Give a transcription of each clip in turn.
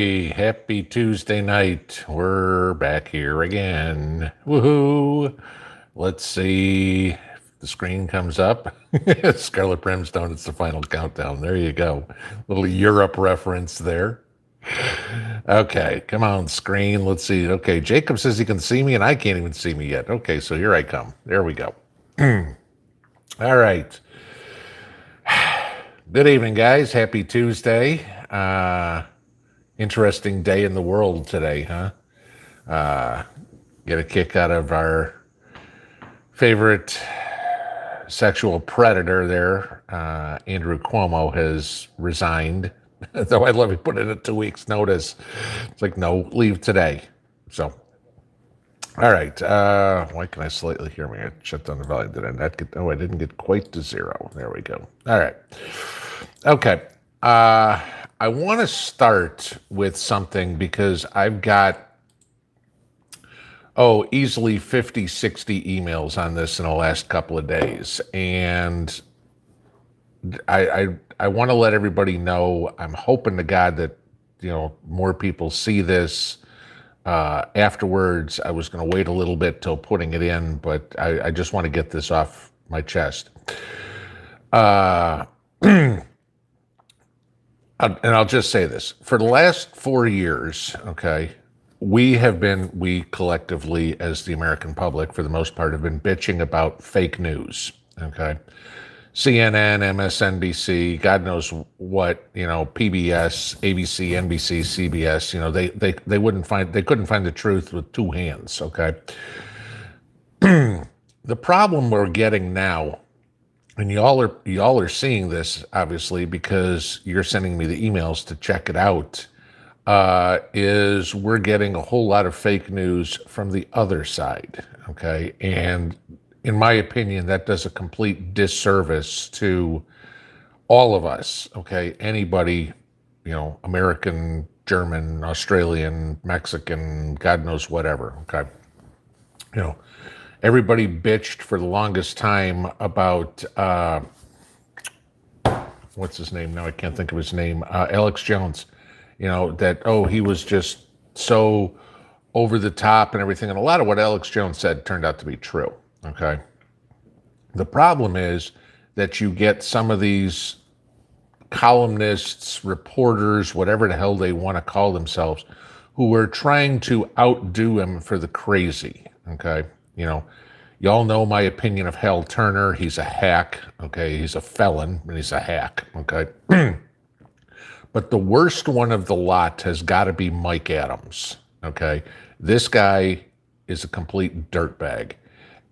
Hey, happy Tuesday night. We're back here again. Woohoo! Let's see if the screen comes up. Scarlet Brimstone, it's the final countdown. There you go. Little Europe reference there. Okay, come on, screen. Let's see. Okay, Jacob says he can see me, and I can't even see me yet. Okay, so here I come. There we go. All right. Good evening, guys. Happy Tuesday. Interesting day in the world today, huh? Get a kick out of our favorite sexual predator there. Andrew Cuomo has resigned, though I'd love to put in a 2 weeks notice. It's like, no, leave today. So, all right. Why can I slightly hear me? I shut down the volume. Did I not get? Oh, I didn't get quite to zero. There we go. All right. Okay. I want to start with something because I've got, easily 50, 60 emails on this in the last couple of days. And I want to let everybody know, I'm hoping to God that, more people see this. Afterwards, I was going to wait a little bit till putting it in, but I just want to get this off my chest. And I'll just say this. For the last 4 years, okay, we collectively, as the American public, for the most part, have been bitching about fake news, okay? CNN, MSNBC, God knows what, PBS, ABC, NBC, CBS, they couldn't find the truth with two hands, okay? The problem we're getting now, and y'all are seeing this obviously because you're sending me the emails to check it out, is we're getting a whole lot of fake news from the other side, okay? And in my opinion, that does a complete disservice to all of us, okay? Anybody, American, German, Australian, Mexican, God knows whatever, okay? Everybody bitched for the longest time about, what's his name? Now I can't think of his name. Alex Jones, that, he was just so over the top and everything. And a lot of what Alex Jones said turned out to be true, okay? The problem is that you get some of these columnists, reporters, whatever the hell they want to call themselves, who are trying to outdo him for the crazy, okay? Y'all know my opinion of Hal Turner. He's a hack, okay? He's a felon, and he's a hack, okay? But the worst one of the lot has got to be Mike Adams, okay? This guy is a complete dirtbag.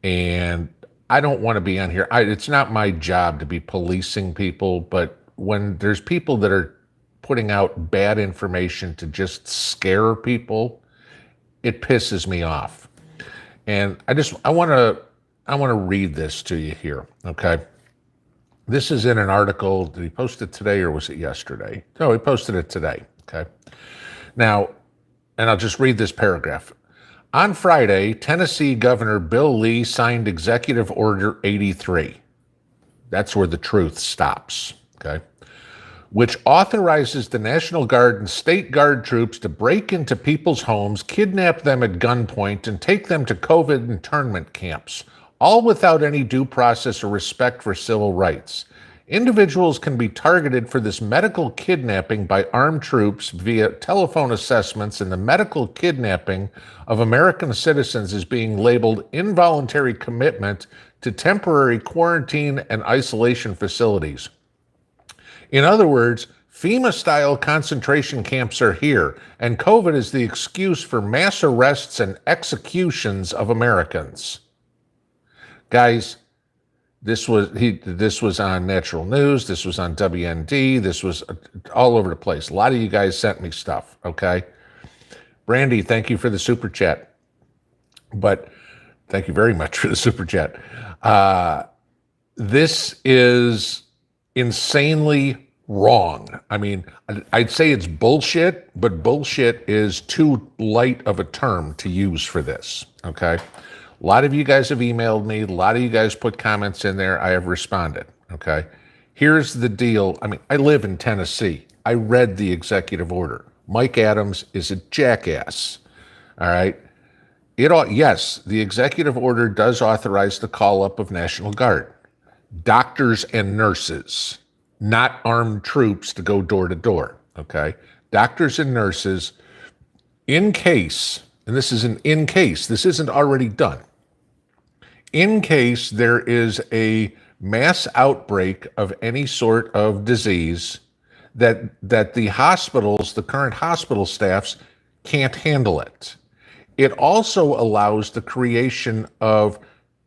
And I don't want to be on here. It's not my job to be policing people, but when there's people that are putting out bad information to just scare people, it pisses me off. And I want to read this to you here, okay? This is in an article. Did he post it today or was it yesterday? No, he posted it today, okay? Now, and I'll just read this paragraph. On Friday, Tennessee Governor Bill Lee signed Executive Order 83. That's where the truth stops, okay? Which authorizes the National Guard and State Guard troops to break into people's homes, kidnap them at gunpoint, and take them to COVID internment camps, all without any due process or respect for civil rights. Individuals can be targeted for this medical kidnapping by armed troops via telephone assessments, and the medical kidnapping of American citizens is being labeled involuntary commitment to temporary quarantine and isolation facilities. In other words, FEMA-style concentration camps are here, and COVID is the excuse for mass arrests and executions of Americans. Guys, this was on Natural News, this was on WND, this was all over the place. A lot of you guys sent me stuff, okay? Brandy, thank you for the super chat. But thank you very much for the super chat. This is insanely wrong. I mean, I'd say it's bullshit, but bullshit is too light of a term to use for this, okay? A lot of you guys have emailed me. A lot of you guys put comments in there. I have responded, okay? Here's the deal. I mean, I live in Tennessee. I read the executive order. Mike Adams is a jackass. All right. Yes, the executive order does authorize the call up of National Guard, doctors and nurses, not armed troops to go door to door. Okay. Doctors and nurses in case, and this is an in case, this isn't already done, in case there is a mass outbreak of any sort of disease that the hospitals, the current hospital staffs, can't handle it. It also allows the creation of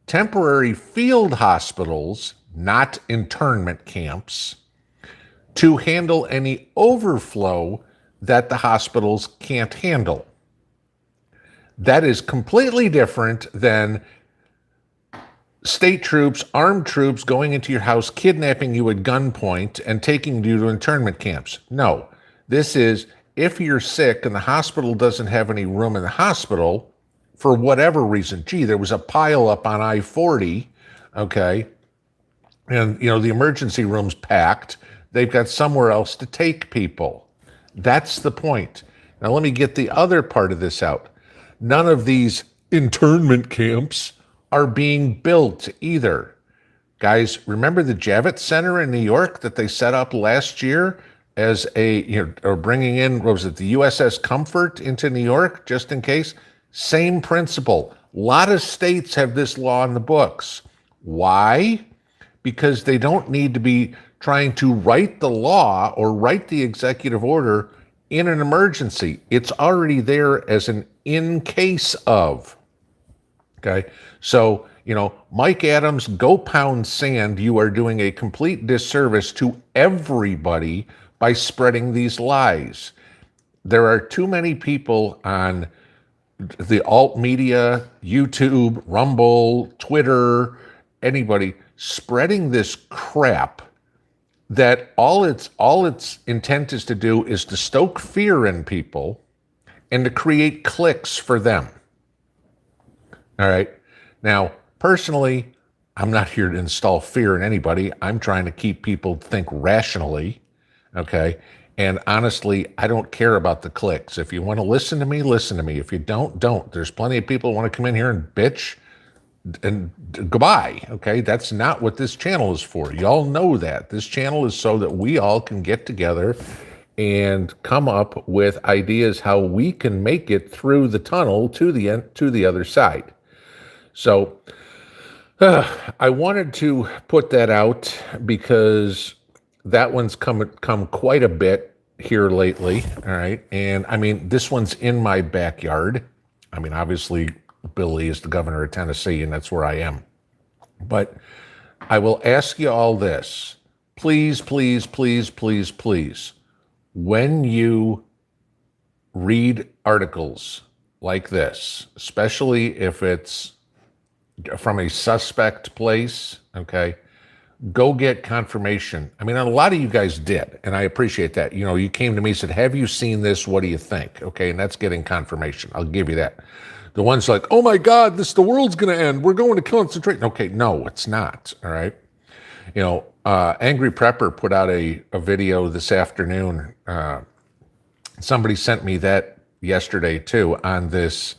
temporary field hospitals, not internment camps, to handle any overflow that the hospitals can't handle. That is completely different than state troops, armed troops going into your house, kidnapping you at gunpoint and taking you to internment camps. No, this is if you're sick and the hospital doesn't have any room in the hospital for whatever reason. Gee, there was a pile up on I-40, okay, and the emergency room's packed. They've got somewhere else to take people. That's the point. Now let me get the other part of this out. None of these internment camps are being built either. Guys, remember the Javits Center in New York that they set up last year as or bringing in, what was it, the USS Comfort into New York just in case? Same principle. A lot of states have this law in the books. Why? Because they don't need to be trying to write the law or write the executive order in an emergency. It's already there as an in case of. Okay, so, Mike Adams, go pound sand. You are doing a complete disservice to everybody by spreading these lies. There are too many people on the alt media, YouTube, Rumble, Twitter, anybody spreading this crap that all its intent is to do is to stoke fear in people and to create clicks for them. All right. Now, personally, I'm not here to install fear in anybody. I'm trying to keep people think rationally. Okay. And honestly, I don't care about the clicks. If you want to listen to me, listen to me. If you don't, don't. There's plenty of people who want to come in here and bitch and goodbye. Okay. That's not what this channel is for. Y'all know that. This channel is so that we all can get together and come up with ideas how we can make it through the tunnel to the other side. So I wanted to put that out because that one's come quite a bit here lately. All right. And I mean, this one's in my backyard. I mean, obviously, Billy is the governor of Tennessee, and that's where I am. But I will ask you all this. Please, please, please, please, please, when you read articles like this, especially if it's from a suspect place, okay, go get confirmation. I mean, a lot of you guys did, and I appreciate that. You came to me and said, have you seen this? What do you think? Okay, and that's getting confirmation. I'll give you that. The ones like, oh my God, the world's going to end. We're going to concentrate. Okay, no, it's not, all right? Angry Prepper put out a video this afternoon. Somebody sent me that yesterday too on this,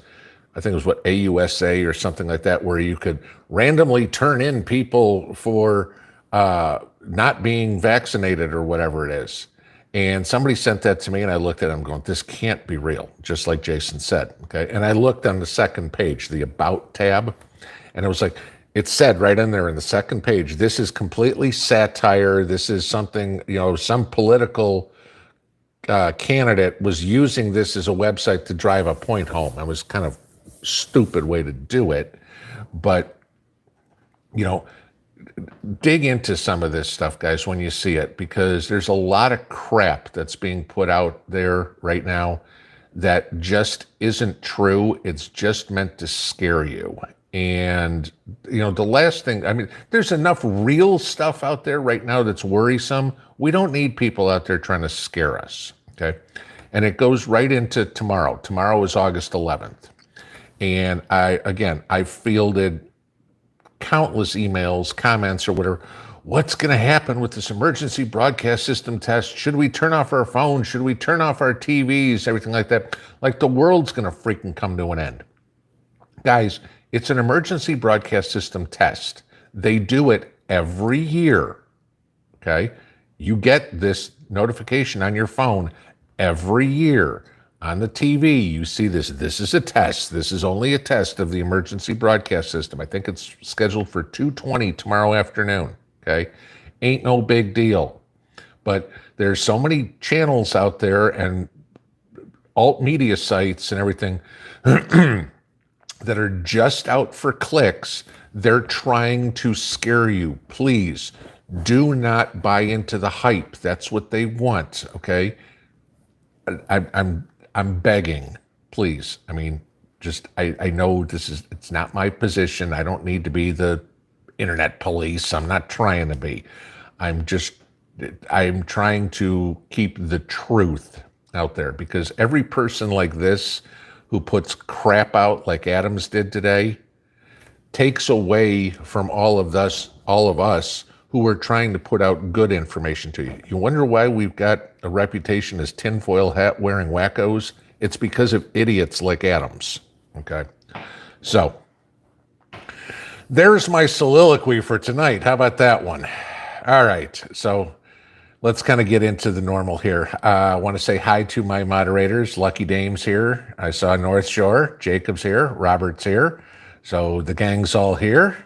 I think it was AUSA or something like that, where you could randomly turn in people for not being vaccinated or whatever it is. And somebody sent that to me and I looked at it, I'm going, this can't be real, just like Jason said, okay? And I looked on the second page, the About tab, and it was like, it said right in there in the second page, this is completely satire. This is something, some political candidate was using this as a website to drive a point home. It was kind of stupid way to do it, but dig into some of this stuff, guys, when you see it, because there's a lot of crap that's being put out there right now that just isn't true. It's just meant to scare you. And the last thing, I mean, there's enough real stuff out there right now that's worrisome. We don't need people out there trying to scare us, okay? And it goes right into tomorrow. Tomorrow is August 11th. And I fielded countless emails, comments, or whatever. what's going to happen with this emergency broadcast system test? Should we turn off our phones? Should we turn off our TVs? Everything like that. Like the world's going to freaking come to an end. Guys, it's an emergency broadcast system test. They do it every year. Okay? You get this notification on your phone every year. On the TV, you see this. This is a test. This is only a test of the emergency broadcast system. I think it's scheduled for 2:20 tomorrow afternoon. Okay? Ain't no big deal. But there's so many channels out there and alt media sites and everything that are just out for clicks. They're trying to scare you. Please do not buy into the hype. That's what they want. Okay? I'm begging, please. I mean, just I know it's not my position. I don't need to be the internet police. I'm not trying to be. I'm trying to keep the truth out there, because every person like this who puts crap out like Adams did today takes away from all of us who are trying to put out good information to you. You wonder why we've got a reputation as tinfoil hat wearing wackos? It's because of idiots like Adams, okay? So, there's my soliloquy for tonight. How about that one? All right, so let's kind of get into the normal here. I want to say hi to my moderators. Lucky Dame's here. I saw North Shore. Jacob's here. Robert's here. So the gang's all here.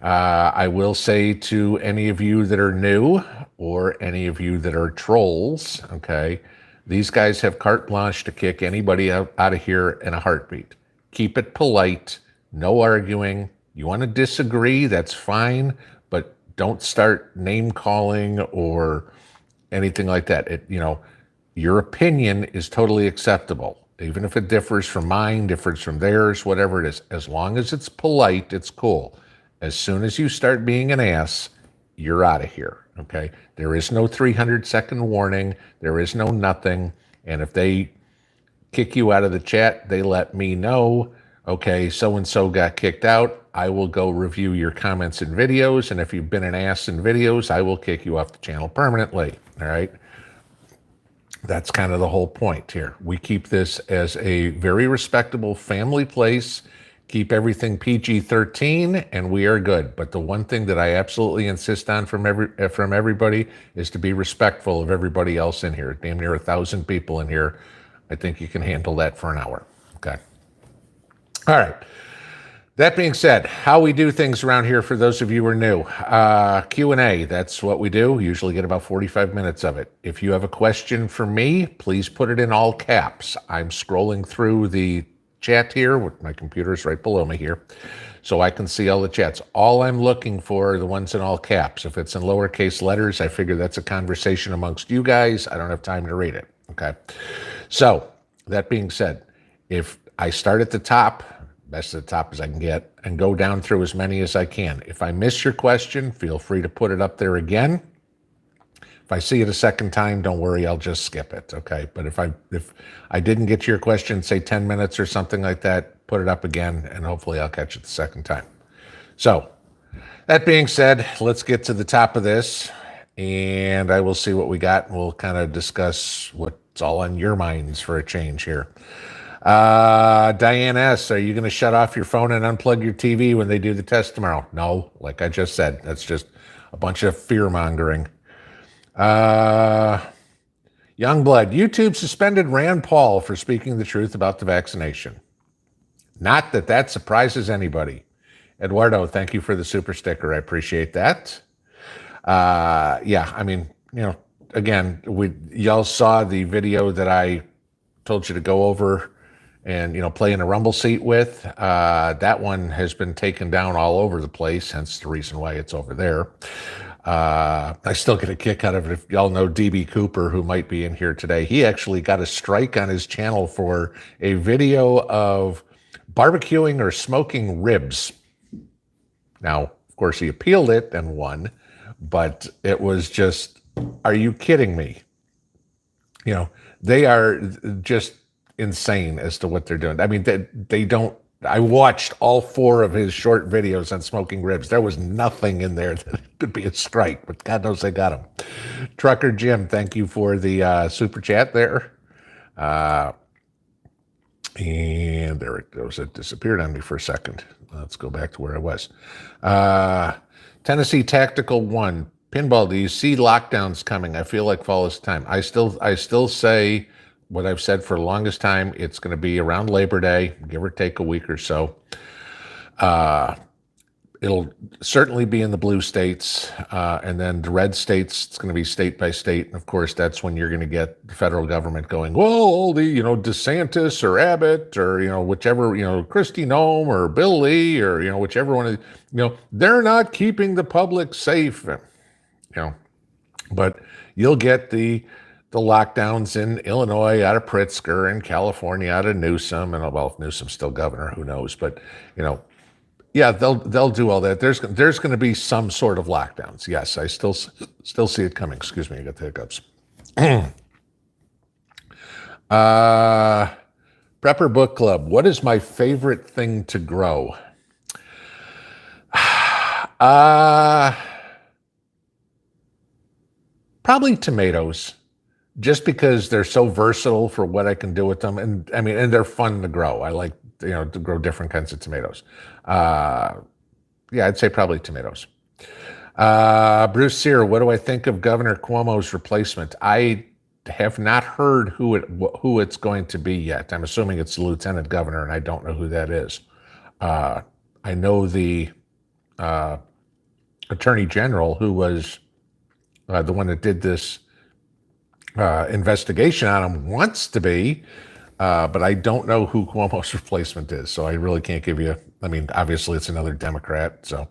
I will say to any of you that are new or any of you that are trolls, okay, these guys have carte blanche to kick anybody out of here in a heartbeat. Keep it polite, no arguing. You want to disagree, that's fine, but don't start name calling or anything like that. Your opinion is totally acceptable. Even if it differs from mine, differs from theirs, whatever it is. As long as it's polite, it's cool. As soon as you start being an ass, you're out of here, okay? There is no 300-second warning. There is no nothing. And if they kick you out of the chat, they let me know, okay, so-and-so got kicked out. I will go review your comments and videos. And if you've been an ass in videos, I will kick you off the channel permanently, all right? That's kind of the whole point here. We keep this as a very respectable family place. Keep everything PG-13, and we are good. But the one thing that I absolutely insist on from everybody is to be respectful of everybody else in here. Damn near 1,000 people in here. I think you can handle that for an hour. Okay. All right. That being said, how we do things around here for those of you who are new. Q&A, that's what we do. We usually get about 45 minutes of it. If you have a question for me, please put it in all caps. I'm scrolling through the chat here with my computer's right below me here, so I can see all the chats. All I'm looking for are the ones in all caps. If it's in lowercase letters, I figure that's a conversation amongst you guys. I don't have time to read it, okay? So, that being said, if I start at the top, best at the top as I can get, and go down through as many as I can. If I miss your question, feel free to put it up there again. If I see it a second time, don't worry, I'll just skip it, okay? But if I didn't get to your question, say 10 minutes or something like that, put it up again, and hopefully I'll catch it the second time. So, that being said, let's get to the top of this, and I will see what we got, and we'll kind of discuss what's all on your minds for a change here. Diane S., are you going to shut off your phone and unplug your TV when they do the test tomorrow? No, like I just said, that's just a bunch of fear-mongering. Youngblood, YouTube suspended Rand Paul for speaking the truth about the vaccination. Not that that surprises anybody. Eduardo, thank you for the super sticker. I appreciate that. Yeah, I mean, again, y'all saw the video that I told you to go over and, play in a rumble seat with. That one has been taken down all over the place, hence the reason why it's over there. I still get a kick out of it. If y'all know DB Cooper, who might be in here today, he actually got a strike on his channel for a video of barbecuing or smoking ribs. Now, of course, he appealed it and won, but it was just, are you kidding me? They are just insane as to what they're doing. I mean, they don't I watched all 4 of his short videos on smoking ribs. There was nothing in there that could be a strike, but God knows they got him. Trucker Jim, thank you for the super chat there. And there it goes. It disappeared on me for a second. Let's go back to where I was. Tennessee Tactical 1. Pinball, do you see lockdowns coming? I feel like fall is time. I still say what I've said for the longest time. It's going to be around Labor Day, give or take a week or so. It'll certainly be in the blue states, and then the red states, it's going to be state by state. And of course, that's when you're going to get the federal government going, well, the, DeSantis or Abbott or, whichever, Kristi Noem or Bill Lee or, whichever one, they're not keeping the public safe, but you'll get the lockdowns in Illinois out of Pritzker and California out of Newsom. And well, if Newsom's still governor, who knows? But, yeah, they'll do all that. There's going to be some sort of lockdowns. Yes, I still see it coming. Excuse me, I got the hiccups. Prepper Book Club. What is my favorite thing to grow? Probably tomatoes, just because they're so versatile for what I can do with them, and they're fun to grow. I like to grow different kinds of tomatoes. Yeah, I'd say probably tomatoes. Bruce Sear, what do I think of Governor Cuomo's replacement? I have not heard who it's going to be yet. I'm assuming it's the lieutenant governor, and I don't know who that is. I know the attorney general, who was the one that did this investigation on him, wants to be, but I don't know who Cuomo's replacement is, so I really can't give you. Obviously it's another Democrat, so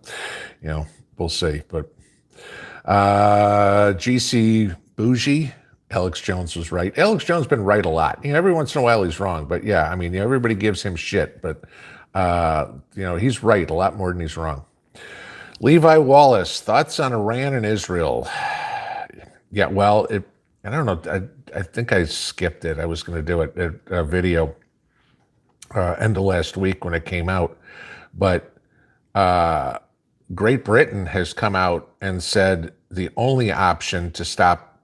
we'll see. But GC Bougie, Alex Jones was right. Alex Jones has been right a lot. Every once in a while he's wrong, but yeah, everybody gives him shit, but he's right a lot more than he's wrong. Levi Wallace, thoughts on Iran and Israel? Yeah, well, I don't know. I think I skipped it. I was going to do it a video end of last week when it came out, but Great Britain has come out and said the only option to stop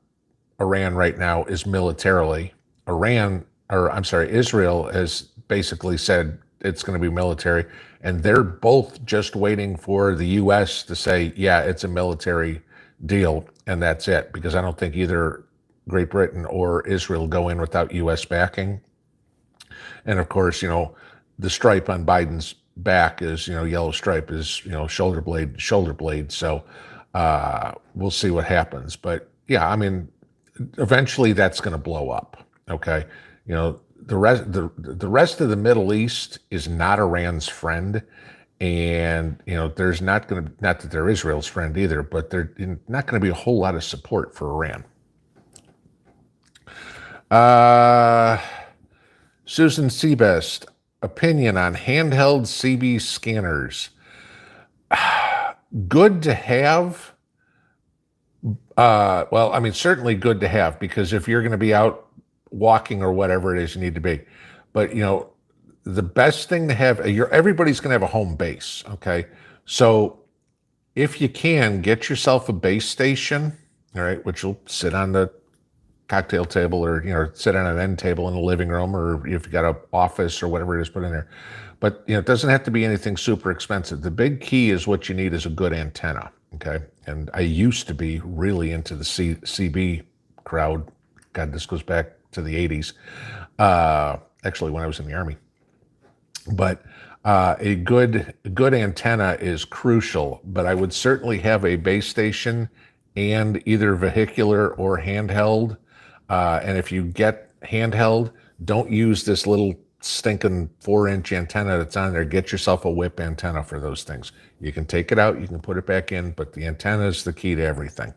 Iran right now is militarily. Israel has basically said it's going to be military, and they're both just waiting for the U.S. to say, yeah, it's a military deal, and that's it, because I don't think either Great Britain or Israel go in without U.S. backing. And of course, the stripe on Biden's back is, yellow stripe is, shoulder blade. So we'll see what happens. But yeah, eventually that's going to blow up. Okay. The rest of the Middle East is not Iran's friend. And, there's not that they're Israel's friend either, but there's not going to be a whole lot of support for Iran. Susan Seabest, opinion on handheld CB scanners. Good to have. Certainly good to have, because if you're going to be out walking or whatever it is you need to be. But, the best thing to have, everybody's going to have a home base, okay? So if you can, get yourself a base station, all right, which will sit on the cocktail table or, sit on an end table in the living room, or if you got an office or whatever it is, put in there. But, it doesn't have to be anything super expensive. The big key is what you need is a good antenna, okay? And I used to be really into the CB crowd. God, this goes back to the 80s, actually when I was in the Army. But a good antenna is crucial, but I would certainly have a base station and either vehicular or handheld. And if you get handheld, don't use this little stinking 4-inch antenna that's on there. Get yourself a whip antenna for those things. You can take it out, you can put it back in, but the antenna is the key to everything.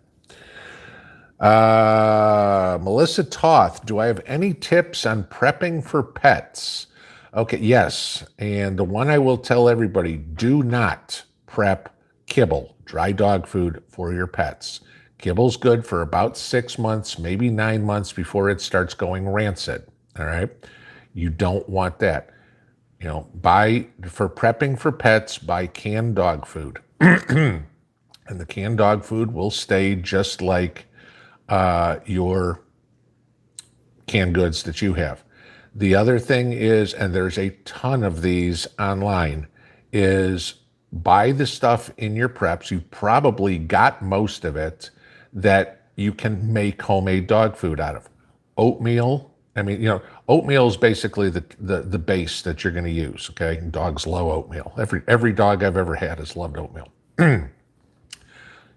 Melissa Toth, do I have any tips on prepping for pets? Okay, yes. And the one I will tell everybody, do not prep kibble, dry dog food, for your pets. Kibble's good for about 6 months, maybe 9 months before it starts going rancid, all right? You don't want that. Buy for prepping for pets, buy canned dog food. And the canned dog food will stay just like your canned goods that you have. The other thing is, and there's a ton of these online, is buy the stuff in your preps. You probably got most of it that you can make homemade dog food out of. Oatmeal. I mean, oatmeal is basically the base that you're going to use. Okay, dogs love oatmeal. Every dog I've ever had has loved oatmeal.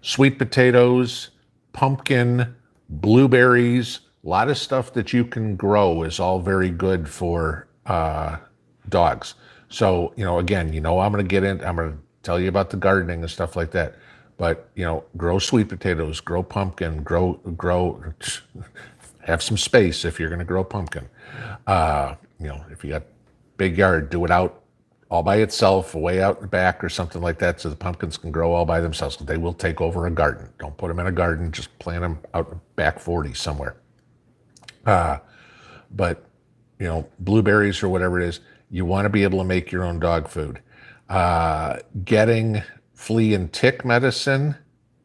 Sweet potatoes, pumpkin, blueberries, a lot of stuff that you can grow is all very good for dogs. So, again, I'm going to tell you about the gardening and stuff like that. But, grow sweet potatoes, grow pumpkin, grow, have some space if you're going to grow pumpkin. If you got big yard, do it out all by itself, way out in the back or something like that, so the pumpkins can grow all by themselves. They will take over a garden. Don't put them in a garden, just plant them out in the back 40 somewhere. But, blueberries or whatever it is, you want to be able to make your own dog food. Getting flea and tick medicine,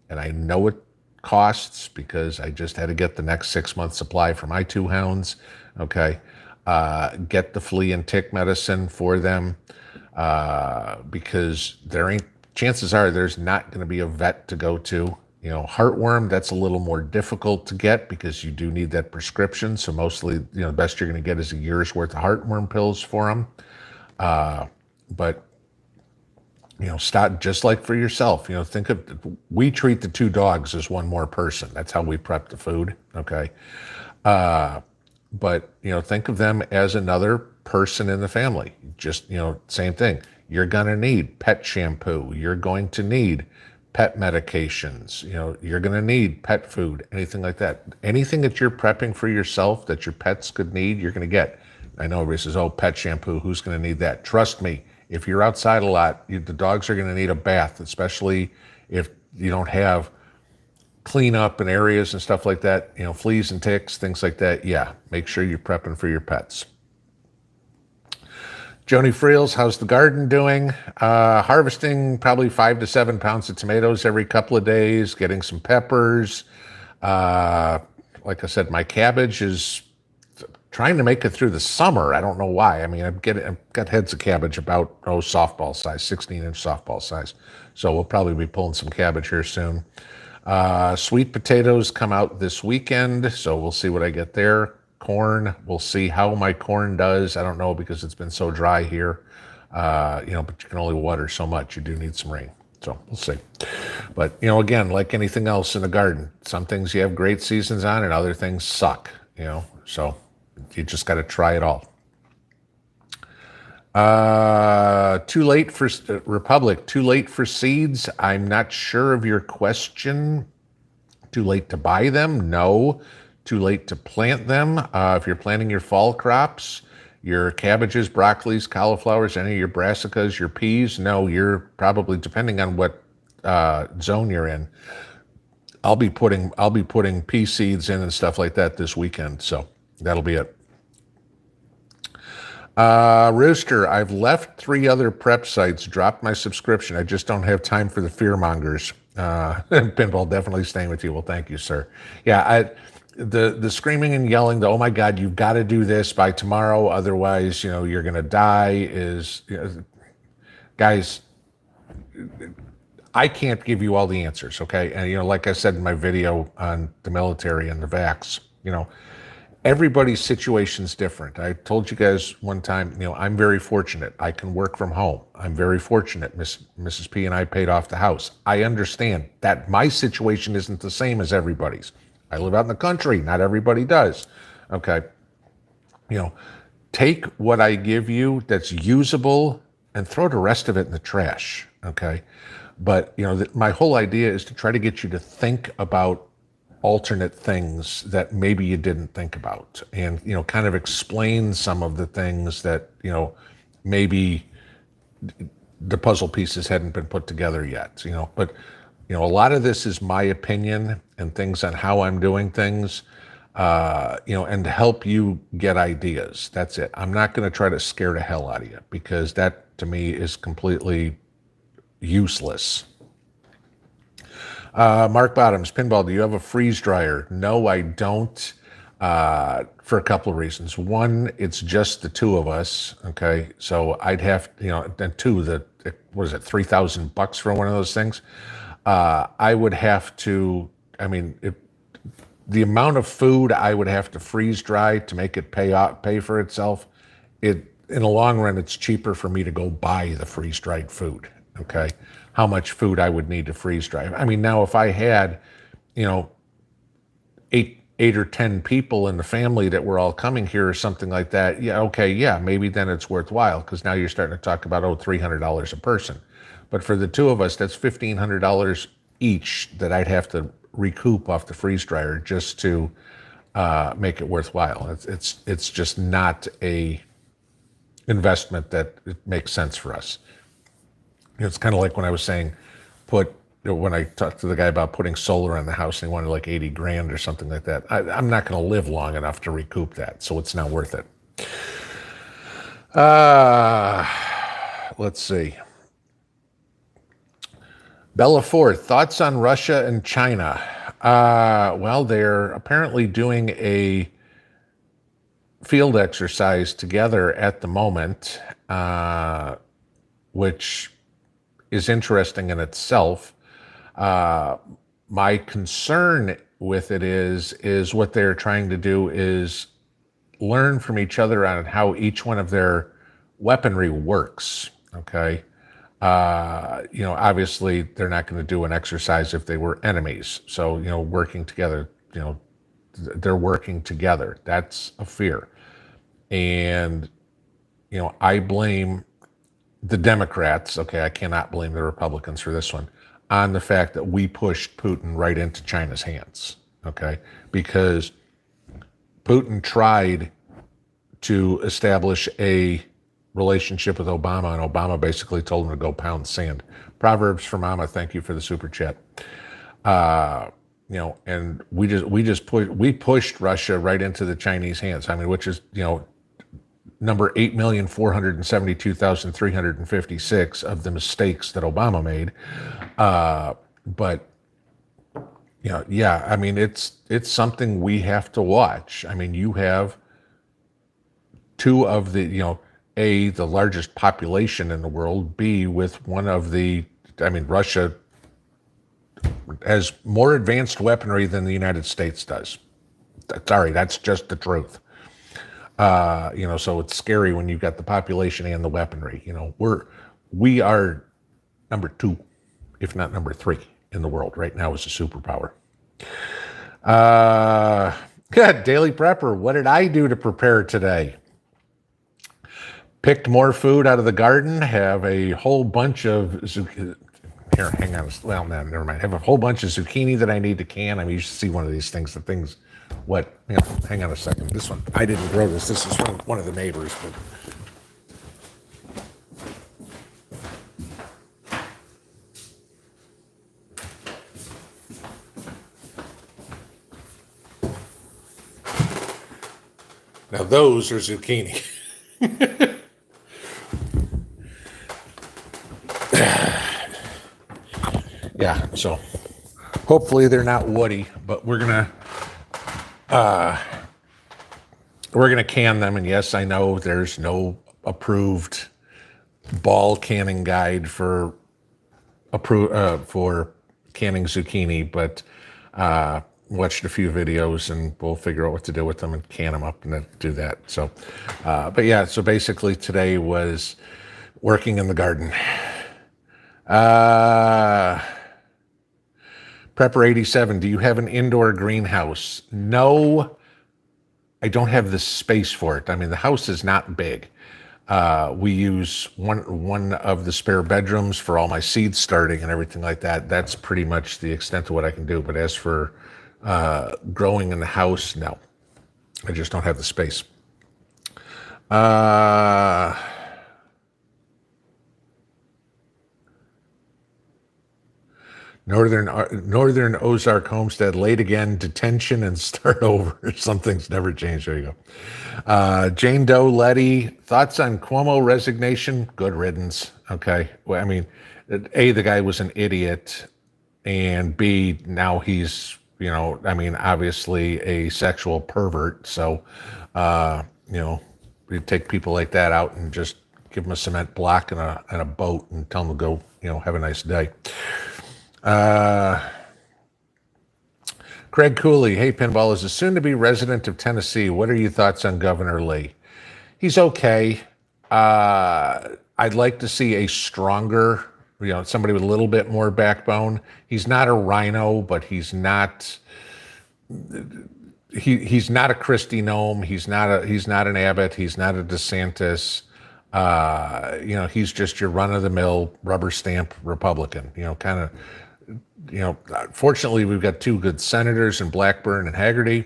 and I know it costs because I just had to get the next 6 months supply for my 2 hounds. Okay. Get the flea and tick medicine for them. Because chances are there's not going to be a vet to go to. Heartworm, that's a little more difficult to get because you do need that prescription. So mostly, the best you're going to get is a year's worth of heartworm pills for them. But, start just like for yourself. We treat the 2 dogs as one more person. That's how we prep the food. Okay. But, think of them as another person in the family. Just, same thing. You're going to need pet shampoo. You're going to need pet medications. You're going to need pet food, anything like that. Anything that you're prepping for yourself that your pets could need, you're going to get. I know everybody says, oh, pet shampoo, who's going to need that? Trust me, if you're outside a lot, the dogs are going to need a bath, especially if you don't have cleanup in areas and stuff like that, fleas and ticks, things like that. Yeah, make sure you're prepping for your pets. Joni Friels, how's the garden doing? Harvesting probably 5 to 7 pounds of tomatoes every couple of days, getting some peppers. Like I said, my cabbage is trying to make it through the summer. I don't know why. I mean, I've got heads of cabbage about, softball size, 16-inch softball size. So we'll probably be pulling some cabbage here soon. Sweet potatoes come out this weekend, so we'll see what I get there. Corn, we'll see how my corn does. I don't know because it's been so dry here. But you can only water so much. You do need some rain. So we'll see. But, again, like anything else in the garden, some things you have great seasons on and other things suck, so you just got to try it all. Too late for Republic, too late for seeds. I'm not sure of your question. Too late to buy them? No. Too late to plant them. If you're planting your fall crops, your cabbages, broccolis, cauliflowers, any of your brassicas, your peas, no, you're probably, depending on what zone you're in, I'll be putting pea seeds in and stuff like that this weekend. So that'll be it. Rooster, I've left 3 other prep sites, dropped my subscription. I just don't have time for the fear mongers. Pinball, definitely staying with you. Well, thank you, sir. Yeah, the screaming and yelling, oh my God, you've got to do this by tomorrow, otherwise, you're going to die is, guys, I can't give you all the answers, okay? And, like I said in my video on the military and the vax, everybody's situation's different. I told you guys one time, I'm very fortunate. I can work from home. I'm very fortunate. Mrs. P and I paid off the house. I understand that my situation isn't the same as everybody's. I live out in the country. Not everybody does. Okay. Take what I give you that's usable and throw the rest of it in the trash. Okay. But, my whole idea is to try to get you to think about alternate things that maybe you didn't think about and, kind of explain some of the things that, maybe the puzzle pieces hadn't been put together yet, but, a lot of this is my opinion and things on how I'm doing things. and to help you get ideas. That's it. I'm not going to try to scare the hell out of you, because that to me is completely useless. Mark Bottoms, Pinball, do you have a freeze dryer? No, I don't, for a couple of reasons. One, it's just the two of us, okay? So I'd have, and two, what is it, $3,000 for one of those things? I would have to, the amount of food I would have to freeze dry to make it pay for itself, in the long run, it's cheaper for me to go buy the freeze dried food. Okay, how much food I would need to freeze dry. Now if I had, eight or 10 people in the family that were all coming here or something like that, yeah, okay, yeah, maybe then it's worthwhile, because now you're starting to talk about, $300 a person. But for the two of us, that's $1,500 each that I'd have to recoup off the freeze dryer just to make it worthwhile. It's just not a investment that it makes sense for us. It's kind of like when I was saying, when I talked to the guy about putting solar on the house, and he wanted like 80 grand or something like that. I'm not going to live long enough to recoup that, so it's not worth it. Let's see. Bella Ford, thoughts on Russia and China? Well, they're apparently doing a field exercise together at the moment, which is interesting in itself. My concern with it is what they're trying to do is learn from each other on how each one of their weaponry works, okay? Obviously they're not going to do an exercise if they were enemies. So, working together, they're working together. That's a fear. And, I blame the Democrats, okay, I cannot blame the Republicans for this one, on the fact that we pushed Putin right into China's hands, okay? Because Putin tried to establish a relationship with Obama, and Obama basically told him to go pound sand. Proverbs for Mama, thank you for the super chat. And we pushed Russia right into the Chinese hands. Which is, number 8,472,356 of the mistakes that Obama made. But it's something we have to watch. You have two of the, A, the largest population in the world, B, with one of the, Russia has more advanced weaponry than the United States does. Sorry, that's just the truth. So it's scary when you've got the population and the weaponry. We are number 2, if not number 3 in the world right now as a superpower. Good. Daily Prepper, what did I do to prepare today? Picked more food out of the garden, have a whole bunch of zucchini. Here, hang on. Well, no, never mind. Have a whole bunch of zucchini that I need to can. You should see one of these things. Hang on a second. This one, I didn't grow this. This is from one of the neighbors. Now those are zucchini. Yeah, so hopefully they're not woody, but we're gonna can them. And yes, I know there's no approved ball canning guide for canning zucchini, but watched a few videos and we'll figure out what to do with them and can them up and then do that. So, but yeah, so basically today was working in the garden. Prepper 87, do you have an indoor greenhouse? No, I don't have the space for it. The house is not big. We use one of the spare bedrooms for all my seed starting and everything like that. That's pretty much the extent of what I can do. But as for growing in the house, no, I just don't have the space. Northern Ozark homestead, late again, detention and start over. Something's never changed. There you go. Jane Doe Letty, thoughts on Cuomo resignation? Good riddance. Okay. Well, I mean, A, the guy was an idiot, and B, now he's, I mean, obviously a sexual pervert. So, we take people like that out and just give them a cement block and a boat and tell them to go, have a nice day. Craig Cooley, hey Pinball, as a soon-to-be resident of Tennessee, what are your thoughts on Governor Lee? He's okay. I'd like to see a stronger, somebody with a little bit more backbone. He's not a rhino, but he's not he's not a Christie Nome. He's not an Abbott. He's not a DeSantis. He's just your run-of-the-mill rubber stamp Republican. Fortunately, we've got two good senators in Blackburn and Haggerty.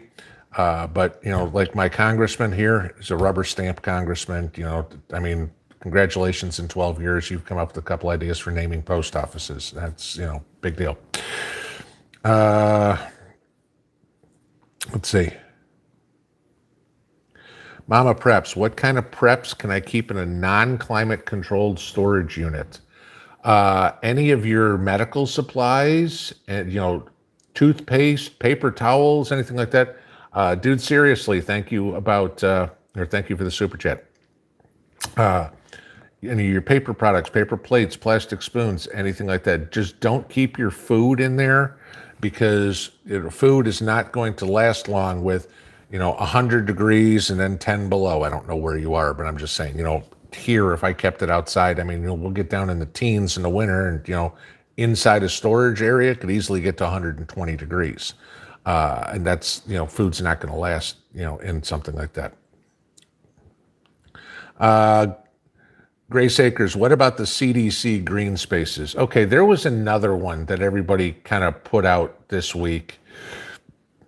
But like my congressman here is a rubber stamp congressman. I mean, congratulations, in 12 years, you've come up with a couple ideas for naming post offices. That's, big deal. Let's see. Mama Preps, what kind of preps can I keep in a non-climate controlled storage unit? Any of your medical supplies and, toothpaste, paper towels, anything like that. Dude, seriously, thank you thank you for the super chat. Any of your paper products, paper plates, plastic spoons, anything like that. Just don't keep your food in there, because food is not going to last long with, 100 degrees and then 10 below. I don't know where you are, but I'm just saying, here, if I kept it outside, I mean, we'll get down in the teens in the winter, and, inside a storage area could easily get to 120 degrees. And that's, food's not going to last, in something like that. Grace Acres, what about the CDC green spaces? Okay, there was another one that everybody kind of put out this week.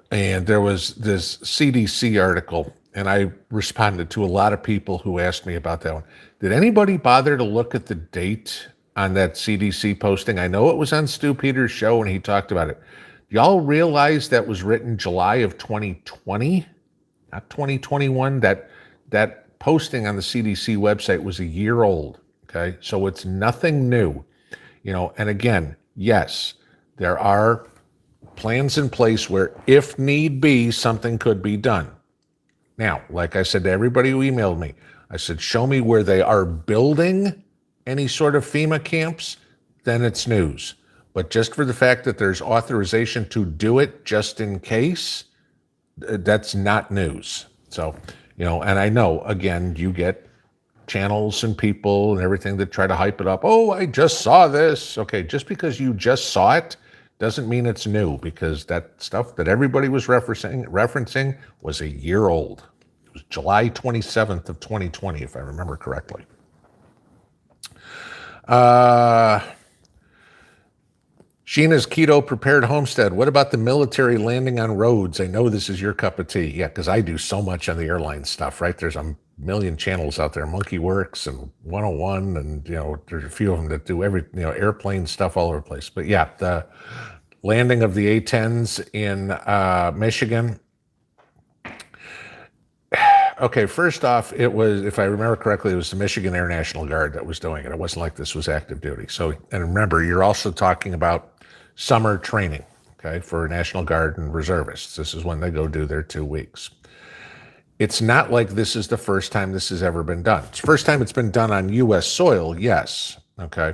And there was this CDC article, and I responded to a lot of people who asked me about that one. Did anybody bother to look at the date on that CDC posting? I know it was on Stu Peters' show, and he talked about it. Y'all realize that was written July of 2020, not 2021? That posting on the CDC website was a year old, okay? So it's nothing new, and again, yes, there are plans in place where, if need be, something could be done. Now, like I said to everybody who emailed me, I said, show me where they are building any sort of FEMA camps, then it's news. But just for the fact that there's authorization to do it just in case, that's not news. So, and I know, again, you get channels and people and everything that try to hype it up. Oh, I just saw this. Okay, just because you just saw it doesn't mean it's new, because that stuff that everybody was referencing was a year old. It was July 27th of 2020, if I remember correctly. Sheena's Keto Prepared Homestead. What about the military landing on roads? I know this is your cup of tea. Yeah, because I do so much on the airline stuff, right? There's a million channels out there, Monkey Works and 101, and, there's a few of them that do airplane stuff all over the place. But yeah, the landing of the A-10s in Michigan. Okay, first off, it was, if I remember correctly, it was the Michigan Air National Guard that was doing it. It wasn't like this was active duty. So, and remember, you're also talking about summer training, okay, for National Guard and reservists. This is when they go do their 2 weeks. It's not like this is the first time this has ever been done. It's the first time it's been done on U.S. soil, yes, okay,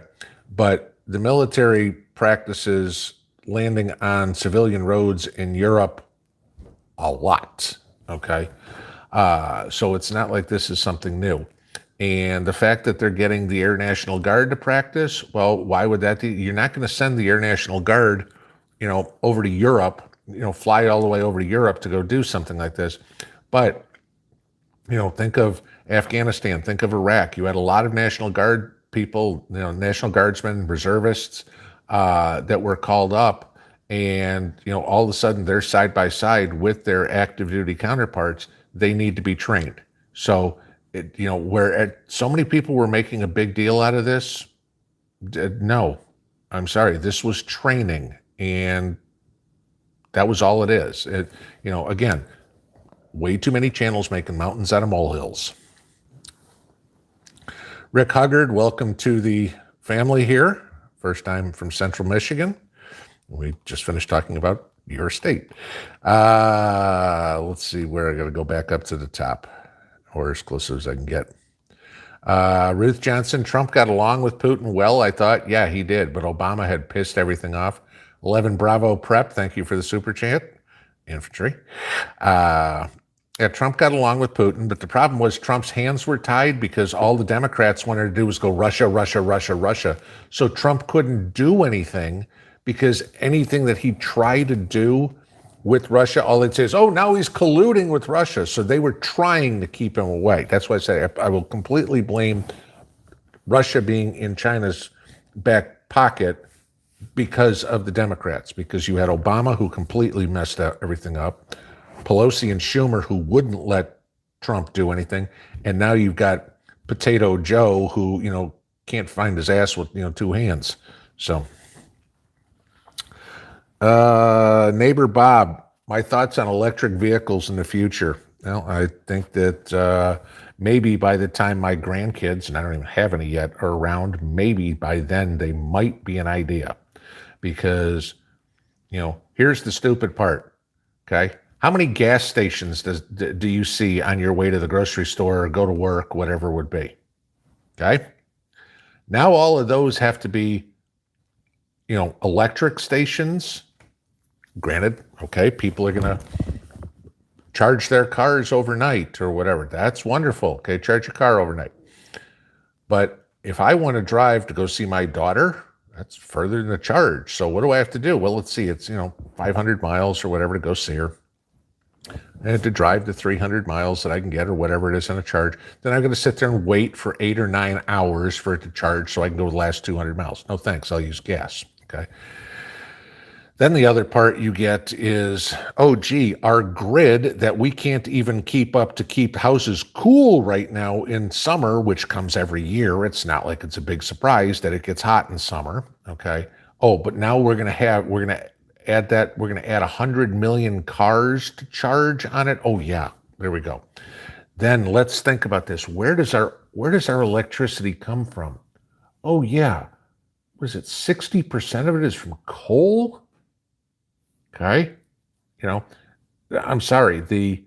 but the military practices landing on civilian roads in Europe a lot, okay? So it's not like this is something new. And the fact that they're getting the Air National Guard to practice, well, why would that be? You're not going to send the Air National Guard, over to Europe, fly all the way over to Europe to go do something like this. But, think of Afghanistan, think of Iraq. You had a lot of National Guard people, National Guardsmen, reservists that were called up, and, all of a sudden they're side by side with their active duty counterparts. They need to be trained. So, where so many people were making a big deal out of this, no, I'm sorry, this was training, and that was all it is. Again, way too many channels making mountains out of molehills. Rick Huggard, welcome to the family here. First time from Central Michigan. We just finished talking about your state. Let's see where I got to go back up to the top, or as close as I can get. Ruth Johnson, Trump got along with Putin well, I thought. Yeah, he did, but Obama had pissed everything off. 11 Bravo Prep, thank you for the super chat. Infantry. Yeah, Trump got along with Putin, but the problem was Trump's hands were tied because all the Democrats wanted to do was go Russia, Russia, Russia, Russia. So Trump couldn't do anything because anything that he tried to do with Russia, all they'd say is, oh, now he's colluding with Russia. So they were trying to keep him away. That's why I say I will completely blame Russia being in China's back pocket because of the Democrats, because you had Obama, who completely messed everything up, Pelosi and Schumer, who wouldn't let Trump do anything, and now you've got Potato Joe, who can't find his ass with two hands. So, neighbor Bob, my thoughts on electric vehicles in the future. Well, I think that maybe by the time my grandkids, and I don't even have any yet, are around, maybe by then they might be an idea, because here's the stupid part. Okay. How many gas stations do you see on your way to the grocery store or go to work, whatever it would be? Okay. Now all of those have to be, electric stations. Granted, okay, people are going to charge their cars overnight or whatever. That's wonderful. Okay, charge your car overnight. But if I want to drive to go see my daughter, that's further than the charge. So what do I have to do? Well, let's see. It's, 500 miles or whatever to go see her. I had to drive the 300 miles that I can get or whatever it is on a charge. Then I'm going to sit there and wait for 8 or 9 hours for it to charge so I can go the last 200 miles. No thanks. I'll use gas. Okay. Then the other part you get is, our grid that we can't even keep up to keep houses cool right now in summer, which comes every year. It's not like it's a big surprise that it gets hot in summer. Okay. Oh, but now we're going to add 100 million cars to charge on it. Oh yeah, there we go. Then let's think about this. Where does our electricity come from? Oh yeah, was it 60% of it is from coal? Okay, I'm sorry, the